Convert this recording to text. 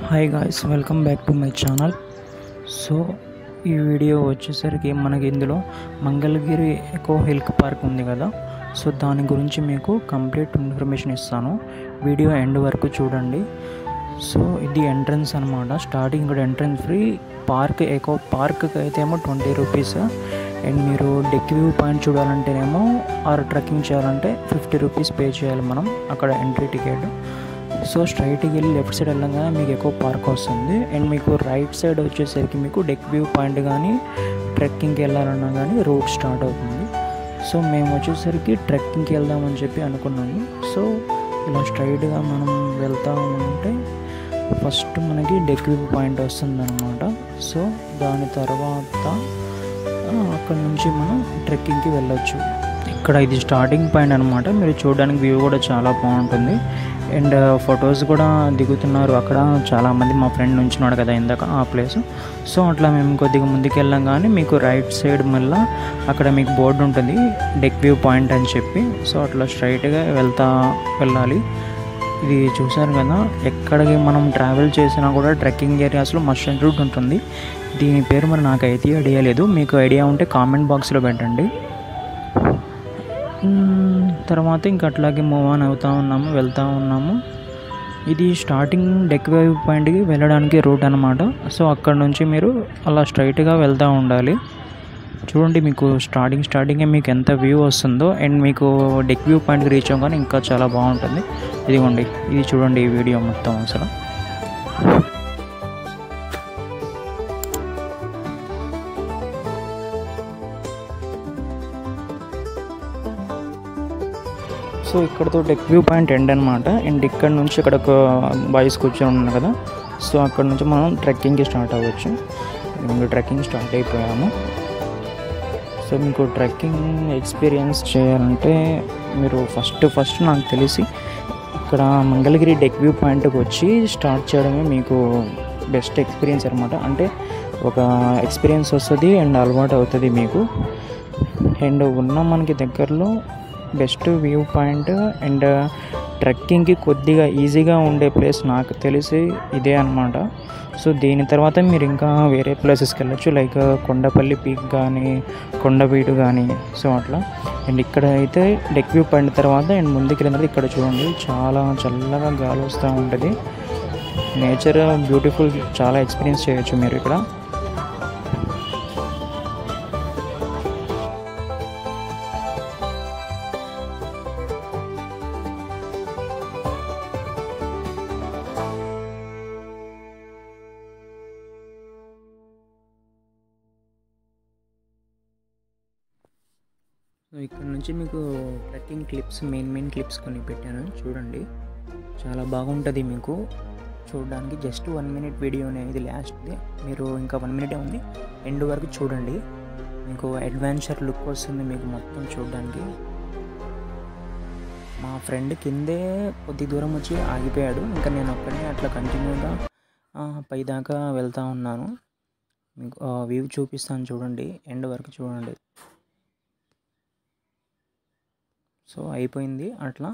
Hi guys, welcome back to my channel. So ఈ video వచ్చేసరికి మనకి ఇందులో మంగళగిరి ఎకో హిల్ పార్క్ ఉంది కదా. సో దాని గురించి మీకు కంప్లీట్ ఇన్ఫర్మేషన్ ఇస్తాను. వీడియో ఎండ్ వరకు చూడండి. సో ఇది ఎంట్రన్స్ అనమాట. స్టార్టింగ్ ఇక్కడ ఎంట్రన్స్ ఫ్రీ. పార్క్ ఎకో పార్క్కి అయితే ఏమో 20 రూపీస్. అండ్ మీరు డెక్ వ్యూ పాయింట్ చూడాలంటేనేమో ఆర్ ట్రెక్కింగ్ చేయాలంటే 50 రూపీస్ పే చేయాలి మనం అక్కడ ఎంట్రీ టికెట్. సో స్ట్రైట్కి వెళ్ళి లెఫ్ట్ సైడ్ వెళ్ళగానే మీకు ఎకో పార్క్ వస్తుంది. అండ్ మీకు రైట్ సైడ్ వచ్చేసరికి మీకు డెక్ వ్యూ పాయింట్ కానీ ట్రెక్కింగ్కి వెళ్ళాలన్నా కానీ రూట్ స్టార్ట్ అవుతుంది. సో మేము వచ్చేసరికి ట్రెక్కింగ్కి వెళ్దామని చెప్పి అనుకున్నాము. సో ఇలా స్ట్రైట్గా మనం వెళ్తూ ఉంటే ఫస్ట్ మనకి డెక్ వ్యూ పాయింట్ వస్తుంది అనమాట. సో దాని తర్వాత అక్కడ నుంచి మనం ట్రెక్కింగ్కి వెళ్ళొచ్చు. ఇక్కడ ఇది స్టార్టింగ్ పాయింట్ అనమాట. మీరు చూడడానికి వ్యూ కూడా చాలా బాగుంటుంది. అండ్ ఫొటోస్ కూడా దిగుతున్నారు అక్కడ చాలామంది. మా ఫ్రెండ్ నుంచున్నాడు కదా ఇందాక ఆ ప్లేస్. సో అట్లా మేము కొద్దిగా ముందుకు వెళ్ళాం కానీ మీకు రైట్ సైడ్ మళ్ళీ అక్కడ మీకు బోర్డు ఉంటుంది డెక్ వ్యూ పాయింట్ అని చెప్పి. సో అట్లా స్ట్రైట్గా వెళ్ళాలి. ఇది చూసారు కదా, ఎక్కడికి మనం ట్రావెల్ చేసినా కూడా ట్రెక్కింగ్ ఏరియాస్లో మస్ట్ అండ్ రూట్ ఉంటుంది. దీని పేరు మరి నాకు అయితే ఐడియా లేదు. మీకు ఐడియా ఉంటే కామెంట్ బాక్స్లో పెట్టండి. తర్వాత ఇంక అట్లాగే మూవ్ ఆన్ వెళ్తూ ఉన్నాము. ఇది స్టార్టింగ్ డెక్ వ్యూ పాయింట్కి వెళ్ళడానికి రూట్ అనమాట. సో అక్కడ నుంచి మీరు అలా స్ట్రైట్గా వెళ్తూ ఉండాలి. చూడండి మీకు స్టార్టింగే మీకు ఎంత వ్యూ వస్తుందో. అండ్ మీకు డెక్ వ్యూ పాయింట్కి రీచ్ అవ్వగానే ఇంకా చాలా బాగుంటుంది. ఇదిగోండి, ఇది చూడండి ఈ వీడియో మొత్తం అసలు. సో ఇక్కడతో డెక్ వ్యూ పాయింట్ ఎండ్ అనమాట. అండ్ ఇక్కడ నుంచి ఇక్కడ ఒక బాయ్స్ కూర్చొని ఉన్నారు కదా. సో అక్కడ నుంచి మనం ట్రెక్కింగ్కి స్టార్ట్ అవ్వచ్చు. మేము ట్రెక్కింగ్ స్టార్ట్ అయిపోయాము. సో మీకు ట్రెక్కింగ్ ఎక్స్పీరియన్స్ చేయాలంటే మీరు ఫస్ట్ నాకు తెలిసి ఇక్కడ మంగళగిరి డెక్ వ్యూ పాయింట్కి వచ్చి స్టార్ట్ చేయడమే మీకు బెస్ట్ ఎక్స్పీరియన్స్ అనమాట. అంటే ఒక ఎక్స్పీరియన్స్ వస్తుంది అండ్ అలవాటు అవుతుంది మీకు. అండ్ ఉన్న మనకి దగ్గరలో బెస్ట్ వ్యూ పాయింట్ అండ్ ట్రెక్కింగ్కి కొద్దిగా ఈజీగా ఉండే ప్లేస్ నాకు తెలిసి ఇదే అనమాట. సో దీని తర్వాత మీరు ఇంకా వేరే ప్లేసెస్కి వెళ్ళొచ్చు, లైక్ కొండపల్లి పీక్ కానీ కొండవీడు కానీ. సో అట్లా. అండ్ ఇక్కడ అయితే డెక్ వ్యూ పాయింట్ తర్వాత అండ్ ముందుకు వెళ్ళిన ఇక్కడ చూడండి చాలా చల్లగా గాలి వస్తూ ఉంటుంది. నేచర్ బ్యూటిఫుల్, చాలా ఎక్స్పీరియన్స్ చేయొచ్చు మీరు ఇక్కడ. సో ఇక్కడ నుంచి మీకు ట్రెక్కింగ్ క్లిప్స్ మెయిన్ క్లిప్స్ కొన్ని పెట్టాను చూడండి. చాలా బాగుంటుంది మీకు చూడడానికి. జస్ట్ 1 minute వీడియోనే ఇది లాస్ట్ది. మీరు ఇంకా 1 minute ఉంది, ఎండ్ వరకు చూడండి. మీకు అడ్వెంచర్ లుక్ వస్తుంది మీకు మొత్తం చూడడానికి. మా ఫ్రెండ్ కిందే కొద్ది దూరం వచ్చి ఆగిపోయాడు. ఇంకా నేను ఒక్కడే అట్లా కంటిన్యూగా పైదాకా వెళ్తూ ఉన్నాను. మీకు వ్యూ చూపిస్తాను చూడండి, ఎండ్ వరకు చూడండి. సో అయిపోయింది అట్లా.